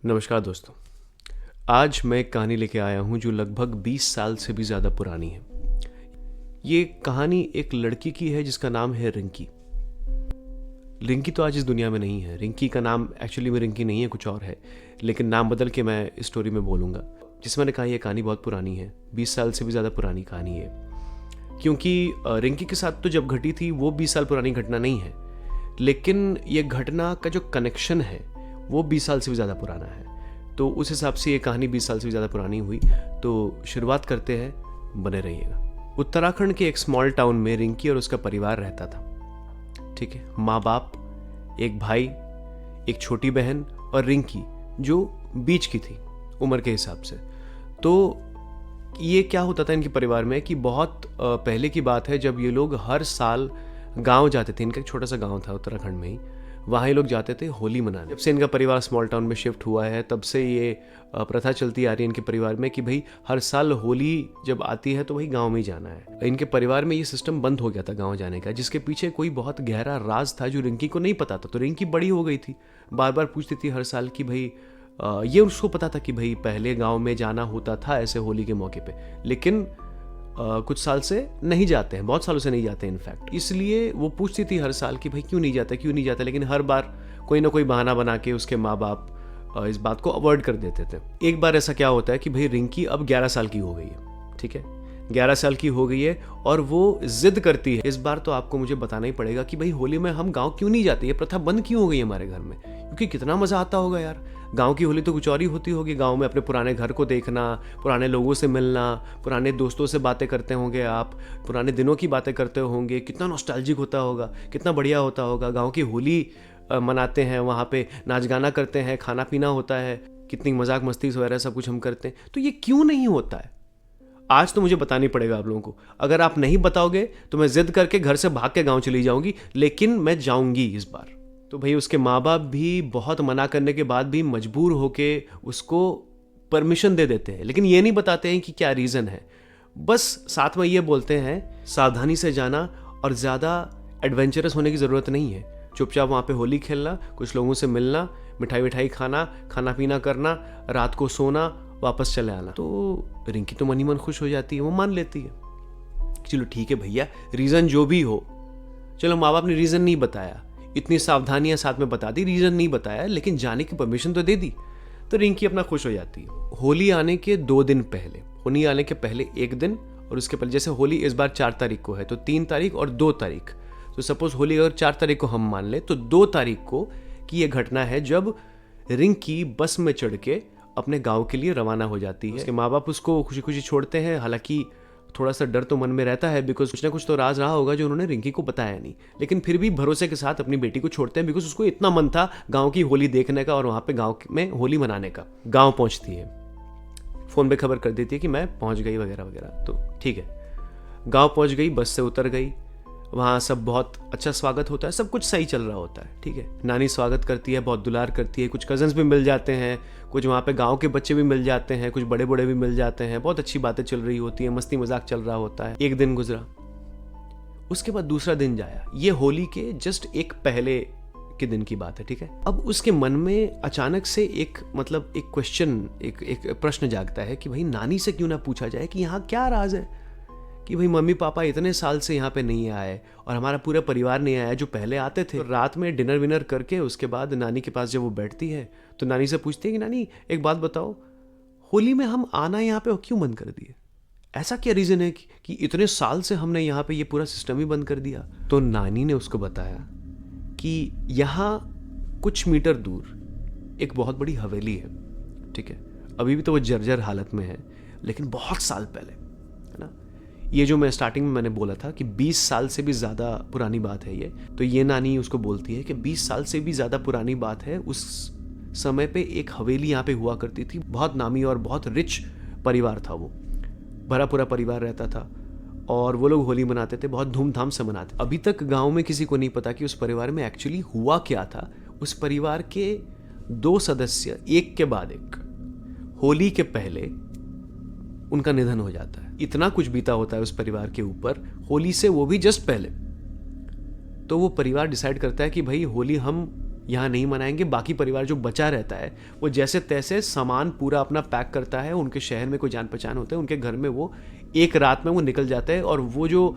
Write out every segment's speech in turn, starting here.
नमस्कार दोस्तों। आज मैं एक कहानी लेके आया हूँ जो लगभग 20 साल से भी ज़्यादा पुरानी है। ये कहानी एक लड़की की है जिसका नाम है रिंकी। रिंकी तो आज इस दुनिया में नहीं है। रिंकी का नाम एक्चुअली में रिंकी नहीं है, कुछ और है, लेकिन नाम बदल के मैं इस स्टोरी में बोलूँगा। जिसमें मैंने कहा ये कहानी बहुत पुरानी है, 20 साल से भी ज़्यादा पुरानी कहानी है। क्योंकि रिंकी के साथ तो जब घटी थी वो 20 साल पुरानी घटना नहीं है, लेकिन ये घटना का जो कनेक्शन है वो 20 साल से भी ज़्यादा पुराना है। तो उस हिसाब से ये कहानी 20 साल से भी ज़्यादा पुरानी हुई। तो शुरुआत करते हैं, बने रहिएगा। उत्तराखंड के एक स्मॉल टाउन में रिंकी और उसका परिवार रहता था। ठीक है, माँ बाप, एक भाई, एक छोटी बहन और रिंकी जो बीच की थी उम्र के हिसाब से। तो ये क्या होता था इनके परिवार में कि बहुत पहले की बात है जब ये लोग हर साल गांव जाते थे। इनका एक छोटा सा गांव था उत्तराखंड में ही, वहाँ ये लोग जाते थे होली मनाने। जब से इनका परिवार स्मॉल टाउन में शिफ्ट हुआ है तब से ये प्रथा चलती आ रही है इनके परिवार में कि भाई हर साल होली जब आती है तो वही गांव में ही जाना है। इनके परिवार में ये सिस्टम बंद हो गया था गांव जाने का, जिसके पीछे कोई बहुत गहरा राज था जो रिंकी को नहीं पता था। तो रिंकी बड़ी हो गई थी, बार बार पूछती थी हर साल कि भाई ये उसको पता था कि भाई पहले गाँव में जाना होता था ऐसे होली के मौके पर, लेकिन कुछ साल से नहीं जाते हैं, बहुत सालों से नहीं जाते हैं इनफैक्ट। इसलिए वो पूछती थी हर साल कि भाई क्यों नहीं जाता, लेकिन हर बार कोई ना कोई बहाना बना के उसके माँ बाप इस बात को अवॉइड कर देते थे। एक बार ऐसा क्या होता है कि भाई रिंकी अब 11 साल की हो गई है। ठीक है, 11 साल की हो गई है और वो जिद करती है इस बार तो आपको मुझे बताना ही पड़ेगा कि भाई होली में हम गाँव क्यों नहीं जाते, ये प्रथा बंद क्यों हो गई हमारे घर में, क्योंकि कितना मजा आता होगा यार। गांव की होली तो कुछ और ही होती होगी। गांव में अपने पुराने घर को देखना, पुराने लोगों से मिलना, पुराने दोस्तों से बातें करते होंगे, आप पुराने दिनों की बातें करते होंगे, कितना नॉस्टैल्जिक होता होगा, कितना बढ़िया होता होगा। गांव की होली मनाते हैं, वहाँ पे नाच गाना करते हैं, खाना पीना होता है, कितनी मजाक मस्ती वगैरह सब कुछ हम करते हैं। तो ये क्यों नहीं होता है आज तो मुझे बतानी पड़ेगा आप लोगों को। अगर आप नहीं बताओगे तो मैं जिद करके घर से भाग के गाँव चली जाऊंगी, लेकिन मैं जाऊंगी इस बार। तो भाई उसके माँ बाप भी बहुत मना करने के बाद भी मजबूर होके उसको परमिशन दे देते हैं, लेकिन ये नहीं बताते हैं कि क्या रीज़न है। बस साथ में ये बोलते हैं सावधानी से जाना और ज़्यादा एडवेंचरस होने की ज़रूरत नहीं है। चुपचाप वहाँ पे होली खेलना, कुछ लोगों से मिलना, मिठाई विठाई खाना, खाना पीना करना, रात को सोना, वापस चले आना। तो रिंकी तो मन ही मन खुश हो जाती है, वो मान लेती है। चलो ठीक है भैया, रीज़न जो भी हो। चलो माँ बाप ने रीज़न नहीं बताया, इतनी सावधानियां साथ में बता दी, रीजन नहीं बताया, लेकिन जाने की परमिशन तो दे दी। तो रिंकी अपना खुश हो जाती है। होली आने के 2 दिन पहले, होली आने के पहले 1 दिन और उसके पहले, जैसे होली इस बार 4 तारीख को है तो 3 तारीख और 2 तारीख। तो सपोज होली अगर 4 तारीख को हम मान ले तो 2 तारीख को की यह घटना है जब रिंकी बस में चढ़ के अपने गाँव के लिए रवाना हो जाती है। उसके माँ बाप उसको खुशी खुशी छोड़ते हैं, हालांकि थोड़ा सा डर तो मन में रहता है, बिकॉज कुछ ना कुछ तो राज रहा होगा जो उन्होंने रिंकी को बताया नहीं, लेकिन फिर भी भरोसे के साथ अपनी बेटी को छोड़ते हैं, बिकॉज उसको इतना मन था गांव की होली देखने का और वहां पे गांव में होली मनाने का। गांव पहुंचती है, फोन पे खबर कर देती है कि मैं पहुंच गई वगैरह वगैरह। तो ठीक है, गांव पहुंच गई, बस से उतर गई, वहाँ सब बहुत अच्छा स्वागत होता है, सब कुछ सही चल रहा होता है। ठीक है, नानी स्वागत करती है, बहुत दुलार करती है, कुछ कजन्स भी मिल जाते हैं, कुछ वहाँ पे गांव के बच्चे भी मिल जाते हैं, कुछ बड़े बड़े भी मिल जाते हैं, बहुत अच्छी बातें चल रही होती है, मस्ती मजाक चल रहा होता है। 1 दिन गुजरा, उसके बाद दूसरा दिन जाया। ये होली के जस्ट एक पहले के दिन की बात है। ठीक है, अब उसके मन में अचानक से एक क्वेश्चन, एक प्रश्न जागता है कि भाई नानी से क्यों ना पूछा जाए कि यहाँ क्या राज है, कि भाई मम्मी पापा इतने साल से यहाँ पे नहीं आए और हमारा पूरा परिवार नहीं आया जो पहले आते थे। तो रात में डिनर विनर करके उसके बाद नानी के पास जब वो बैठती है तो नानी से पूछती है कि नानी एक बात बताओ, होली में हम आना यहाँ पे क्यों बंद कर दिए, ऐसा क्या रीज़न है कि इतने साल से हमने यहाँ पे ये पूरा सिस्टम ही बंद कर दिया। तो नानी ने उसको बताया कि यहाँ कुछ मीटर दूर एक बहुत बड़ी हवेली है। ठीक है, अभी भी तो वो जर्जर हालत में है, लेकिन बहुत साल पहले, है ना, ये जो मैं स्टार्टिंग में मैंने बोला था कि 20 साल से भी ज़्यादा पुरानी बात है ये, तो ये नानी उसको बोलती है कि 20 साल से भी ज़्यादा पुरानी बात है। उस समय पे एक हवेली यहाँ पे हुआ करती थी, बहुत नामी और बहुत रिच परिवार था, वो भरा पूरा परिवार रहता था और वो लोग होली मनाते थे, बहुत धूमधाम से मनाते। अभी तक गाँव में किसी को नहीं पता कि उस परिवार में एक्चुअली हुआ क्या था। उस परिवार के 2 सदस्य एक के बाद एक होली के पहले उनका निधन हो जाता है। इतना कुछ बीता होता है उस परिवार के ऊपर होली से, वो भी जस्ट पहले। तो वो परिवार डिसाइड करता है कि भाई होली हम यहाँ नहीं मनाएंगे। बाकी परिवार जो बचा रहता है वो जैसे तैसे सामान पूरा अपना पैक करता है, उनके शहर में कोई जान पहचान होता है, उनके घर में वो एक रात में वो निकल जाते हैं, और वो जो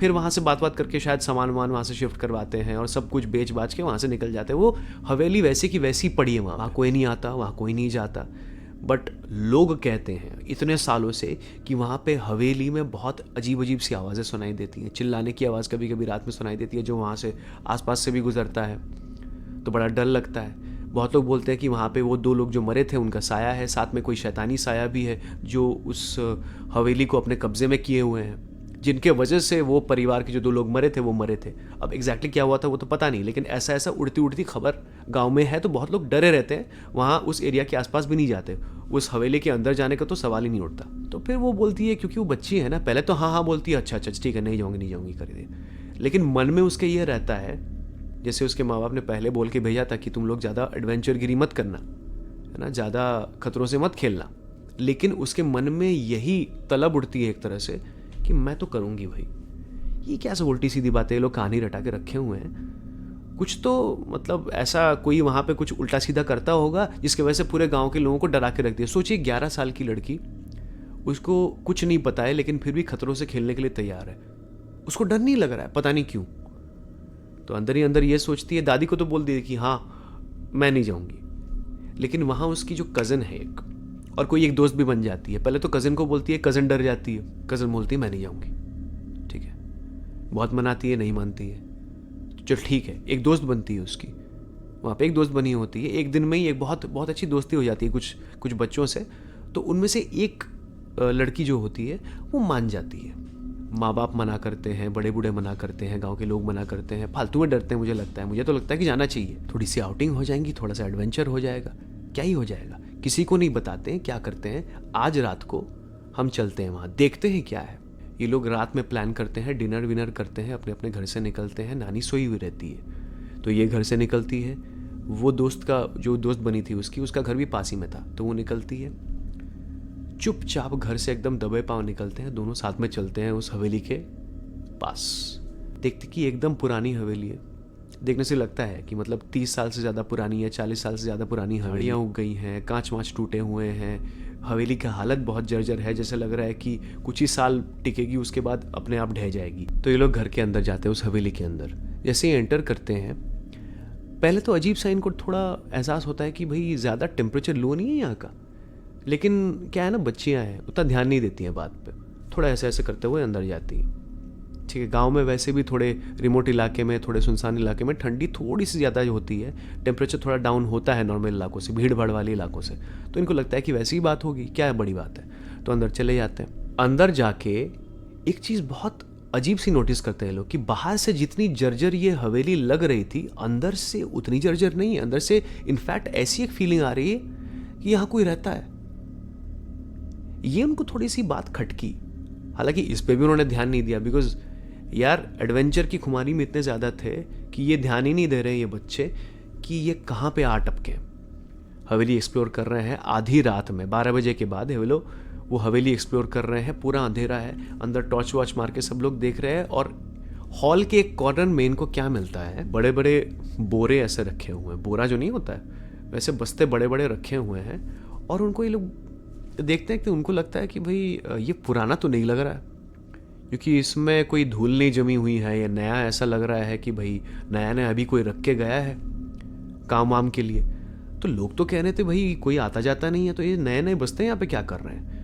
फिर वहाँ से बात करके शायद सामान वामान वहाँ से शिफ्ट करवाते हैं और सब कुछ बेच बाच के वहाँ से निकल जाते हैं। वो हवेली वैसे की वैसी पड़ी है, वहाँ कोई नहीं आता, वहाँ कोई नहीं जाता। बट लोग कहते हैं इतने सालों से कि वहाँ पे हवेली में बहुत अजीब अजीब सी आवाज़ें सुनाई देती हैं। चिल्लाने की आवाज़ कभी कभी रात में सुनाई देती है, जो वहाँ से आसपास से भी गुजरता है तो बड़ा डर लगता है। बहुत लोग बोलते हैं कि वहाँ पे वो 2 लोग जो मरे थे उनका साया है, साथ में कोई शैतानी साया भी है जो उस हवेली को अपने कब्जे में किए हुए हैं, जिनके वजह से वो परिवार के जो 2 लोग मरे थे वो मरे थे। अब एग्जैक्टली क्या हुआ था वो तो पता नहीं, लेकिन ऐसा ऐसा उड़ती उड़ती खबर गांव में है, तो बहुत लोग डरे रहते हैं, वहाँ उस एरिया के आसपास भी नहीं जाते। उस हवेली के अंदर जाने का तो सवाल ही नहीं उठता। तो फिर वो बोलती है, क्योंकि वो बच्ची है ना, पहले तो हाँ हाँ बोलती है, अच्छा अच्छा ठीक है नहीं जाऊँगी कर दे, लेकिन मन में उसके ये रहता है, जैसे उसके माँ बाप ने पहले बोल के भेजा था कि तुम लोग ज़्यादा एडवेंचरगिरी मत करना, है ना, ज़्यादा खतरों से मत खेलना, लेकिन उसके मन में यही तलब उठती है एक तरह से कि मैं तो करूँगी भाई। ये क्या सब उल्टी सीधी बातें ये लोग कहानी रटा के रखे हुए हैं। कुछ तो मतलब ऐसा कोई वहाँ पे कुछ उल्टा सीधा करता होगा जिसकी वजह से पूरे गांव के लोगों को डरा के रख दिया। सोचिए 11 साल की लड़की, उसको कुछ नहीं पता है लेकिन फिर भी खतरों से खेलने के लिए तैयार है। उसको डर नहीं लग रहा है, पता नहीं क्यों। तो अंदर ही अंदर ये सोचती है, दादी को तो बोल दी कि हाँ मैं नहीं जाऊँगी, लेकिन वहाँ उसकी जो कज़न है एक, और कोई एक दोस्त भी बन जाती है। पहले तो कज़न को बोलती है, कज़न डर जाती है, कज़न बोलती है मैं नहीं जाऊँगी, ठीक है, बहुत मनाती है, नहीं मानती है, चल ठीक है, एक दोस्त बनती है उसकी, वहाँ पे एक दोस्त बनी होती है। एक दिन में ही एक बहुत बहुत अच्छी दोस्ती हो जाती है कुछ बच्चों से। तो उनमें से एक लड़की जो होती है वो मान जाती है। माँ बाप मना करते हैं, बड़े बूढ़े मना करते हैं, गांव के लोग मना करते हैं, फालतू में डरते हैं। मुझे तो लगता है कि जाना चाहिए, थोड़ी सी आउटिंग हो जाएंगी, थोड़ा सा एडवेंचर हो जाएगा, क्या ही हो जाएगा। किसी को नहीं बताते हैं क्या करते हैं, आज रात को हम चलते हैं वहाँ, देखते हैं क्या है। ये लोग रात में प्लान करते हैं, डिनर विनर करते हैं, अपने अपने घर से निकलते हैं। नानी सोई हुई रहती है तो ये घर से निकलती है, वो दोस्त का जो दोस्त बनी थी उसका घर भी पास ही में था, तो वो निकलती है चुपचाप घर से, एकदम दबे पांव निकलते हैं, दोनों साथ में चलते हैं उस हवेली के पास। देखते कि एकदम पुरानी हवेली है, देखने से लगता है कि मतलब 30 साल से ज़्यादा पुरानी है, 40 साल से ज़्यादा पुरानी हवेलियाँ उग गई हैं, कांच वाँच टूटे हुए हैं, हवेली की हालत बहुत जर्जर है, जैसे लग रहा है कि कुछ ही साल टिकेगी, उसके बाद अपने आप ढह जाएगी। तो ये लोग घर के अंदर जाते हैं, उस हवेली के अंदर। जैसे ही एंटर करते हैं, पहले तो अजीब सा इनको थोड़ा एहसास होता है कि भाई ज़्यादा टेम्परेचर लो नहीं है यहाँ का, लेकिन क्या है ना, बच्चियाँ हैं, उतना ध्यान नहीं देती हैं बात पे, थोड़ा ऐसे ऐसे करते हुए अंदर जाती हैं। ठीक है, गांव में वैसे भी थोड़े रिमोट इलाके में, थोड़े सुनसान इलाके में ठंडी थोड़ी सी ज़्यादा होती है, टेम्परेचर थोड़ा डाउन होता है नॉर्मल इलाकों से, भीड़ भाड़ वाले इलाकों से। तो इनको लगता है कि वैसी ही बात होगी, क्या है बड़ी बात है, तो अंदर चले जाते हैं। अंदर जाके एक चीज़ बहुत अजीब सी नोटिस करते हैं लोग कि बाहर से जितनी जर्जर ये हवेली लग रही थी, अंदर से उतनी जर्जर नहीं है। अंदर से इनफैक्ट ऐसी एक फीलिंग आ रही है कि यहाँ कोई रहता है। ये उनको थोड़ी सी बात खटकी, हालांकि इस पे भी उन्होंने ध्यान नहीं दिया, बिकॉज यार एडवेंचर की खुमारी में इतने ज़्यादा थे कि ये ध्यान ही नहीं दे रहे ये बच्चे कि ये कहाँ पे आ टपके। हवेली एक्सप्लोर कर रहे हैं आधी रात में, 12 बजे के बाद वो हवेली एक्सप्लोर कर रहे हैं, पूरा अंधेरा है, अंदर टॉर्च वॉच मार के सब लोग देख रहे हैं। और हॉल के एक कॉर्नर में इनको क्या मिलता है, बड़े बड़े बोरे ऐसे रखे हुए हैं, बोरा जो नहीं होता है वैसे बस्ते बड़े बड़े रखे हुए हैं। और उनको ये लोग देखते हैं कि उनको लगता है कि भाई ये पुराना तो नहीं लग रहा है, क्योंकि इसमें कोई धूल नहीं जमी हुई है, ये नया ऐसा लग रहा है कि भाई नया नया अभी कोई रख के गया है काम वाम के लिए। तो लोग तो कह रहे थे भाई कोई आता जाता नहीं है, तो ये नए नए बस्ते यहाँ पे क्या कर रहे हैं।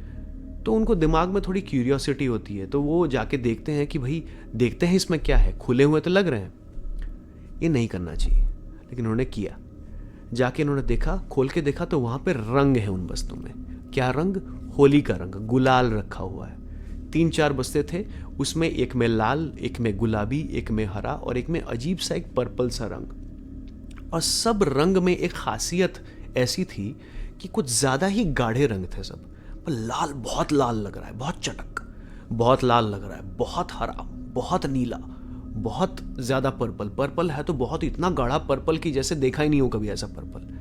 तो उनको दिमाग में थोड़ी क्यूरियोसिटी होती है, तो वो जाके देखते हैं कि भाई देखते हैं इसमें क्या है, खुले हुए तो लग रहे हैं, ये नहीं करना चाहिए, लेकिन उन्होंने किया। जाके इन्होंने देखा, खोल के देखा तो वहाँ पे रंग है उन बस्तों में। क्या रंग? होली का रंग, गुलाल रखा हुआ है। 3-4 बस्ते थे, उसमें एक में लाल, एक में गुलाबी, एक में हरा और एक में अजीब सा एक पर्पल सा रंग। और सब रंग में एक खासियत ऐसी थी कि कुछ ज़्यादा ही गाढ़े रंग थे सब। पर लाल बहुत लाल लग रहा है, बहुत चटक, बहुत लाल लग रहा है, बहुत हरा, बहुत नीला, बहुत ज़्यादा पर्पल है तो बहुत इतना गाढ़ा पर्पल कि जैसे देखा ही नहीं हो कभी ऐसा पर्पल।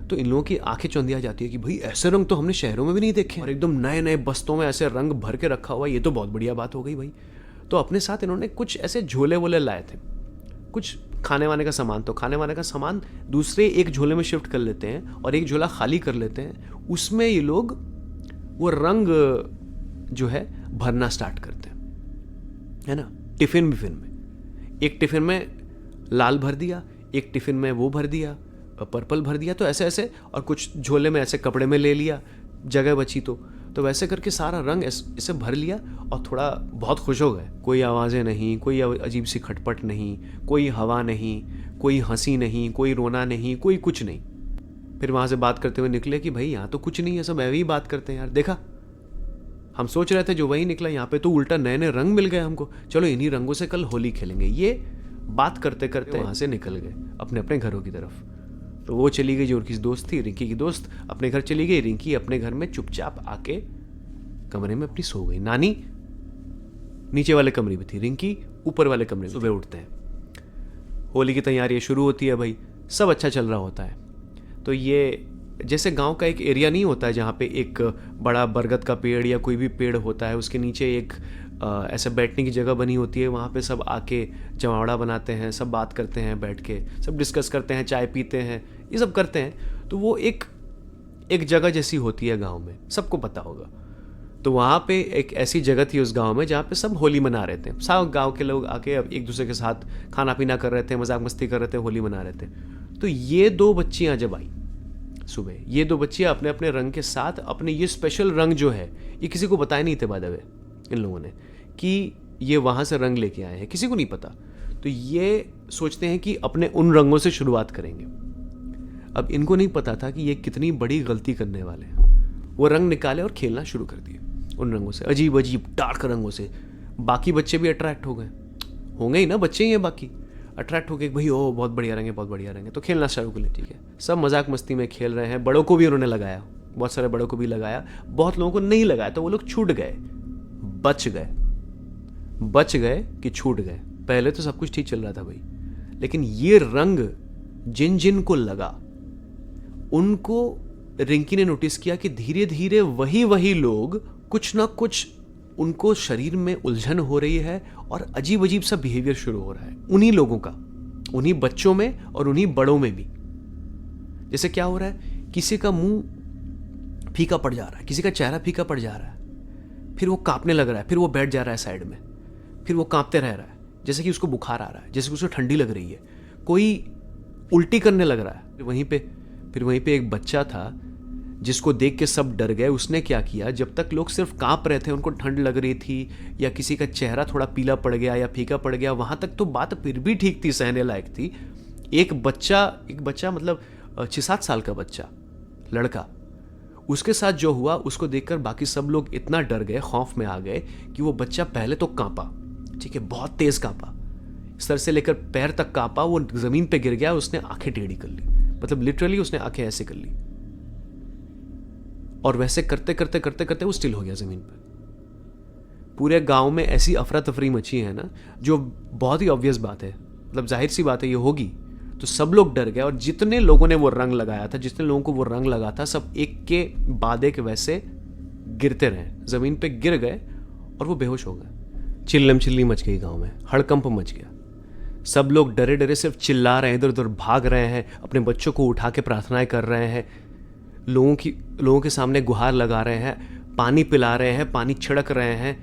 तो इन लोगों की आंखें चौंधिया जाती है कि भाई ऐसे रंग तो हमने शहरों में भी नहीं देखे, और एकदम नए नए बस्तों में ऐसे रंग भर के रखा हुआ, ये तो बहुत बढ़िया बात हो गई भाई। तो अपने साथ इन्होंने कुछ ऐसे झोले वोले लाए थे, कुछ खाने वाने का सामान, तो खाने वाने का सामान दूसरे एक झोले में शिफ्ट कर लेते हैं और एक झोला खाली कर लेते हैं, उसमें ये लोग वो रंग जो है भरना स्टार्ट करते हैं, है ना। टिफिन में एक टिफिन में लाल भर दिया, एक टिफिन में वो भर दिया, पर्पल भर दिया, तो ऐसे ऐसे, और कुछ झोले में ऐसे कपड़े में ले लिया, जगह बची तो वैसे करके सारा रंग इसे भर लिया और थोड़ा बहुत खुश हो गए। कोई आवाज़ें नहीं, कोई अजीब सी खटपट नहीं, कोई हवा नहीं, कोई हंसी नहीं, कोई रोना नहीं, कोई कुछ नहीं। फिर वहाँ से बात करते हुए निकले कि भाई यहाँ तो कुछ नहीं है, सब ऐसे ही बात करते हैं यार, देखा हम सोच रहे थे जो वही निकला, यहाँ पे तो उल्टा नए नए रंग मिल गए हमको, चलो इन्हीं रंगों से कल होली खेलेंगे। ये बात करते करते वहाँ से निकल गए अपने अपने घरों की तरफ। तो वो चली गई जो उनकी दोस्त थी, रिंकी की दोस्त, अपने घर चली गई। रिंकी अपने घर में चुपचाप आके कमरे में अपनी सो गई। नानी नीचे वाले कमरे में थी, रिंकी ऊपर वाले कमरे में। सुबह उठते हैं, होली की तैयारी शुरू होती है भाई, सब अच्छा चल रहा होता है। तो ये जैसे गांव का एक एरिया नहीं होता है जहाँ पे एक बड़ा बरगद का पेड़ या कोई भी पेड़ होता है, उसके नीचे एक ऐसे बैठने की जगह बनी होती है, वहाँ पे सब आके जमावड़ा बनाते हैं, सब बात करते हैं, बैठ के सब डिस्कस करते हैं, चाय पीते हैं, ये सब करते हैं। तो वो एक जगह जैसी होती है गांव में, सबको पता होगा। तो वहाँ पे एक ऐसी जगह थी उस गांव में जहाँ पे सब होली मना रहे थे। सब गांव के लोग आके एक दूसरे के साथ खाना पीना कर रहे थे, मजाक मस्ती कर रहे थे, होली मना रहे थे। तो ये दो बच्चियाँ जब आई सुबह, ये दो बच्चियाँ अपने अपने रंग के साथ, अपने ये स्पेशल रंग जो है, ये किसी को बताए नहीं थे बाय द वे इन लोगों ने कि ये वहाँ से रंग लेके आए हैं, किसी को नहीं पता। तो ये सोचते हैं कि अपने उन रंगों से शुरुआत करेंगे। अब इनको नहीं पता था कि ये कितनी बड़ी गलती करने वाले हैं। वो रंग निकाले और खेलना शुरू कर दिए उन रंगों से, अजीब अजीब डार्क रंगों से। बाकी बच्चे भी अट्रैक्ट हो गए, होंगे ही ना, बच्चे ही हैं बाकी, अट्रैक्ट हो गए भाई ओ बहुत बढ़िया रंग है, बहुत बढ़िया रंग है। तो खेलना शुरू कर ले, ठीक है। सब मजाक मस्ती में खेल रहे हैं, बड़ों को भी उन्होंने लगाया, बहुत सारे बड़ों को भी लगाया, बहुत लोगों को नहीं लगाया, तो वो लोग छूट गए, बच गए कि छूट गए। पहले तो सब कुछ ठीक चल रहा था भाई, लेकिन ये रंग जिन जिन को लगा, उनको रिंकी ने नोटिस किया कि धीरे धीरे वही लोग कुछ ना कुछ, उनको शरीर में उलझन हो रही है और अजीब अजीब सा बिहेवियर शुरू हो रहा है उन्हीं लोगों का, उन्हीं बच्चों में और उन्हीं बड़ों में भी। जैसे क्या हो रहा है, किसी का मुंह फीका पड़ जा रहा है, किसी का चेहरा फीका पड़ जा रहा है, फिर वो कांपने लग रहा है, फिर वो बैठ जा रहा है साइड में, फिर वो कांपते रह रहा है, जैसे कि उसको बुखार आ रहा है, जैसे कि उसको ठंडी लग रही है, कोई उल्टी करने लग रहा है। फिर वहीं पे एक बच्चा था जिसको देख के सब डर गए। उसने क्या किया, जब तक लोग सिर्फ कांप रहे थे, उनको ठंड लग रही थी, या किसी का चेहरा थोड़ा पीला पड़ गया या फीका पड़ गया, वहां तक तो बात फिर भी ठीक थी, सहने लायक थी। एक बच्चा मतलब 6-7 साल का बच्चा, लड़का, उसके साथ जो हुआ उसको देखकर बाकी सब लोग इतना डर गए, खौफ में आ गए कि वो बच्चा पहले तो कांपा, ठीक है, बहुत तेज कांपा, सर से लेकर पैर तक कांपा, वो जमीन पे गिर गया, उसने आंखें टेढ़ी कर ली, मतलब लिटरली उसने आंखें ऐसे कर ली, और वैसे करते करते वो स्टिल हो गया जमीन पर। पूरे गांव में ऐसी अफरा तफरी मची है ना, जो बहुत ही ऑब्वियस बात है, मतलब जाहिर सी बात है ये होगी। तो सब लोग डर गए, और जितने लोगों ने वो रंग लगाया था, जितने लोगों को वो रंग लगा था, सब एक के बाद एक वैसे गिरते रहे, जमीन पे गिर गए और वो बेहोश हो गए। चिल्लम चिल्ली मच गई गांव में, हड़कंप मच गया। सब लोग डरे डरे सिर्फ चिल्ला रहे हैं, इधर उधर भाग रहे हैं, अपने बच्चों को उठा के प्रार्थनाएं कर रहे हैं, लोगों के सामने गुहार लगा रहे हैं, पानी पिला रहे हैं, पानी छिड़क रहे हैं।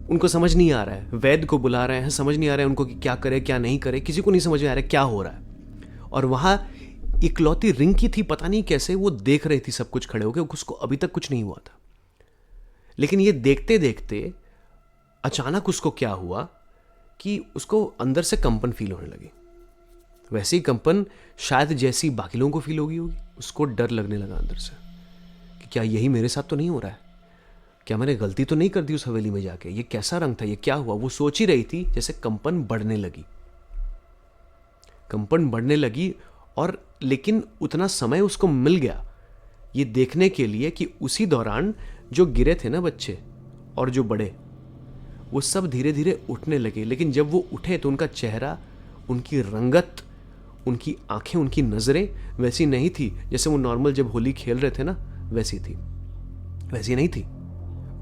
उनको समझ नहीं आ रहा है, वैद्य को बुला रहे हैं, समझ नहीं आ रहा है उनको कि क्या करे क्या नहीं करे, किसी को नहीं समझ में आ रहा है क्या हो रहा है। और वहां इकलौती रिंकी थी, पता नहीं कैसे वो देख रही थी सब कुछ खड़े होकर, उसको अभी तक कुछ नहीं हुआ था। लेकिन ये देखते देखते अचानक उसको क्या हुआ कि उसको अंदर से कंपन फील होने लगी। वैसे ही कंपन शायद जैसी बाकी लोगों को फील होगी, उसको डर लगने लगा अंदर से कि क्या यही मेरे साथ तो नहीं हो रहा है, क्या मैंने गलती तो नहीं कर दी उस हवेली में जाके, ये कैसा रंग था, ये क्या हुआ। वो सोच ही रही थी, जैसे कंपन बढ़ने लगी, और लेकिन उतना समय उसको मिल गया ये देखने के लिए कि उसी दौरान जो गिरे थे ना बच्चे और जो बड़े, वो सब धीरे धीरे उठने लगे। लेकिन जब वो उठे तो उनका चेहरा, उनकी रंगत, उनकी आंखें, उनकी नजरें वैसी नहीं थी जैसे वो नॉर्मल जब होली खेल रहे थे ना, वैसी नहीं थी।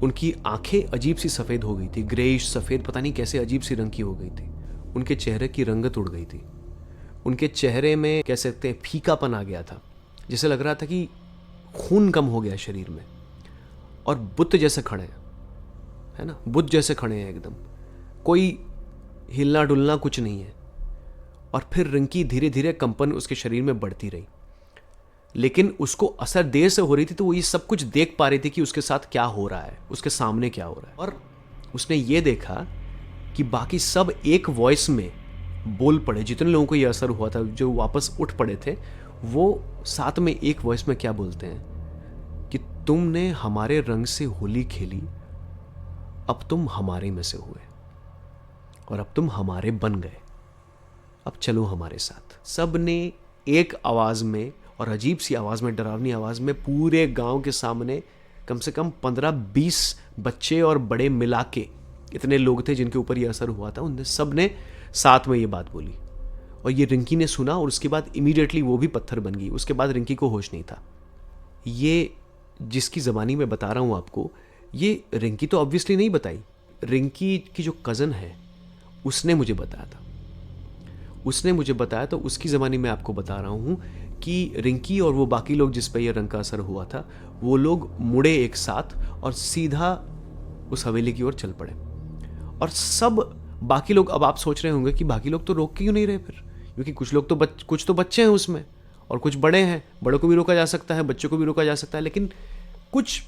उनकी आंखें अजीब सी सफेद हो गई थी, ग्रेइश सफेद, पता नहीं कैसे अजीब सी रंग की हो गई थी। उनके चेहरे की रंगत उड़ गई थी, उनके चेहरे में कह सकते हैं फीकापन आ गया था, जैसे लग रहा था कि खून कम हो गया शरीर में, और बुत जैसे खड़े हैं, है ना, बुत जैसे खड़े हैं एकदम, कोई हिलना डुलना कुछ नहीं है। और फिर रिंकी धीरे धीरे कंपन उसके शरीर में बढ़ती रही, लेकिन उसको असर देर से हो रही थी, तो वो ये सब कुछ देख पा रही थी कि उसके साथ क्या हो रहा है, उसके सामने क्या हो रहा है। और उसने ये देखा कि बाकी सब एक वॉइस में बोल पड़े, जितने लोगों को ये असर हुआ था, जो वापस उठ पड़े थे, वो साथ में एक वॉइस में क्या बोलते हैं कि तुमने हमारे रंग से होली खेली, अब तुम हमारे में से हुए और अब तुम हमारे बन गए, अब चलो हमारे साथ। सब ने एक आवाज में, और अजीब सी आवाज में, डरावनी आवाज में, पूरे गांव के सामने कम से कम 15-20 बच्चे और बड़े मिला के इतने लोग थे जिनके ऊपर ये असर हुआ था, उनने सब ने साथ में ये बात बोली। और ये रिंकी ने सुना और उसके बाद इमीडिएटली वो भी पत्थर बन गई। उसके बाद रिंकी को होश नहीं था। ये जिसकी ज़बानी मैं बता रहा हूँ आपको, ये रिंकी तो ऑब्वियसली नहीं बताई, रिंकी की जो कज़न है उसने मुझे बताया था। उसने मुझे बताया, तो उसकी ज़बानी मैं आपको बता रहा हूँ कि रिंकी और वो बाकी लोग जिस पे ये रंग का असर हुआ था, वो लोग मुड़े एक साथ और सीधा उस हवेली की ओर चल पड़े। और सब बाकी लोग, अब आप सोच रहे होंगे कि बाकी लोग तो रोक क्यों नहीं रहे फिर, क्योंकि कुछ लोग तो कुछ तो बच्चे हैं उसमें और कुछ बड़े हैं, बड़ों को भी रोका जा सकता है, बच्चों को भी रोका जा सकता है, लेकिन कुछ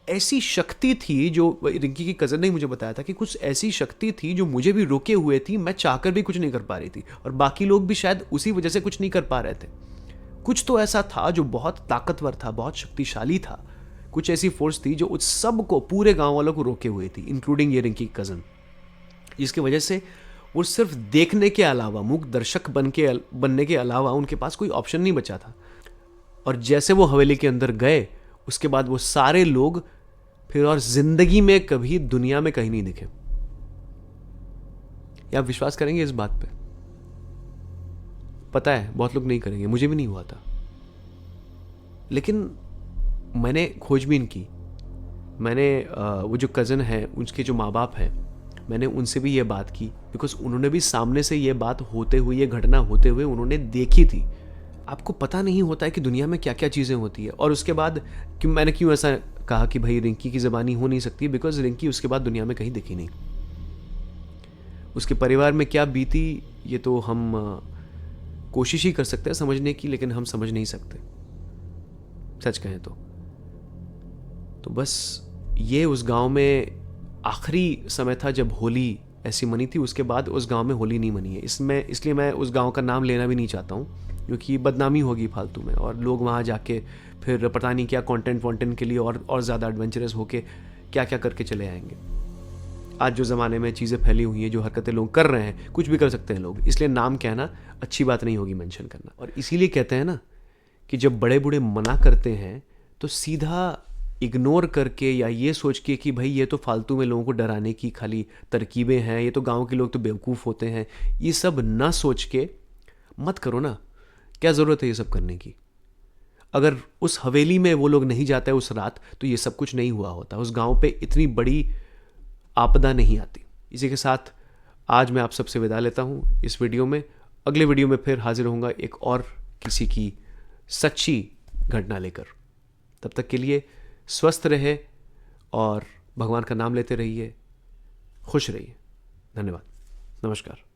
ऐसी शक्ति थी, जो रिंकी की कज़न ने मुझे बताया था कि कुछ ऐसी शक्ति थी जो मुझे भी रोके हुए थी, मैं चाहकर भी कुछ नहीं कर पा रही थी, और बाकी लोग भी शायद उसी वजह से कुछ नहीं कर पा रहे थे। कुछ तो ऐसा था जो बहुत ताकतवर था, बहुत शक्तिशाली था, कुछ ऐसी फोर्स थी जो उस सब को, पूरे गांव वालों को रोके हुए थी, इंक्लूडिंग ये रिंकी की कज़न, जिसकी वजह से वो सिर्फ देखने के अलावा, मूक दर्शक बनने के अलावा उनके पास कोई ऑप्शन नहीं बचा था। और जैसे वो हवेली के अंदर गए, उसके बाद वो सारे लोग फिर और जिंदगी में कभी दुनिया में कहीं नहीं दिखे। या आप विश्वास करेंगे इस बात पे? पता है बहुत लोग नहीं करेंगे, मुझे भी नहीं हुआ था, लेकिन मैंने खोजबीन की। मैंने वो जो कज़न है, उसके जो माँ बाप हैं, मैंने उनसे भी ये बात की, बिकॉज उन्होंने भी सामने से ये बात होते हुए, ये घटना होते हुए उन्होंने देखी थी। आपको पता नहीं होता है कि दुनिया में क्या क्या चीज़ें होती है। और उसके बाद मैंने क्यों ऐसा कहा कि भाई रिंकी की ज़बानी हो नहीं सकती, बिकॉज रिंकी उसके बाद दुनिया में कहीं दिखी नहीं। उसके परिवार में क्या बीती, ये तो हम कोशिश ही कर सकते हैं समझने की, लेकिन हम समझ नहीं सकते, सच कहें तो बस ये उस गांव में आखिरी समय था जब होली ऐसी मनी थी। उसके बाद उस गांव में होली नहीं मनी है। इसलिए मैं उस गांव का नाम लेना भी नहीं चाहता हूँ, क्योंकि बदनामी होगी फालतू में, और लोग वहाँ जाके फिर पता नहीं क्या कंटेंट के लिए और ज़्यादा एडवेंचरस होके क्या क्या करके चले आएंगे। आज जो ज़माने में चीज़ें फैली हुई हैं, जो हरकतें लोग कर रहे हैं, कुछ भी कर सकते हैं लोग, इसलिए नाम कहना अच्छी बात नहीं होगी मेंशन करना। और इसीलिए कहते हैं ना कि जब बड़े बूढ़े मना करते हैं तो सीधा इग्नोर करके, या ये सोच के कि भाई ये तो फालतू में लोगों को डराने की खाली तरकीबें हैं, ये तो गांव के लोग तो बेवकूफ़ होते हैं, ये सब ना सोच के मत करो ना। क्या ज़रूरत है ये सब करने की? अगर उस हवेली में वो लोग नहीं जाते उस रात, तो ये सब कुछ नहीं हुआ होता, उस गांव पे इतनी बड़ी आपदा नहीं आती। इसी के साथ आज मैं आप सबसे विदा लेता हूँ इस वीडियो में। अगले वीडियो में फिर हाजिर होऊंगा एक और किसी की सच्ची घटना लेकर। तब तक के लिए स्वस्थ रहे और भगवान का नाम लेते रहिए, खुश रहिए। धन्यवाद, नमस्कार।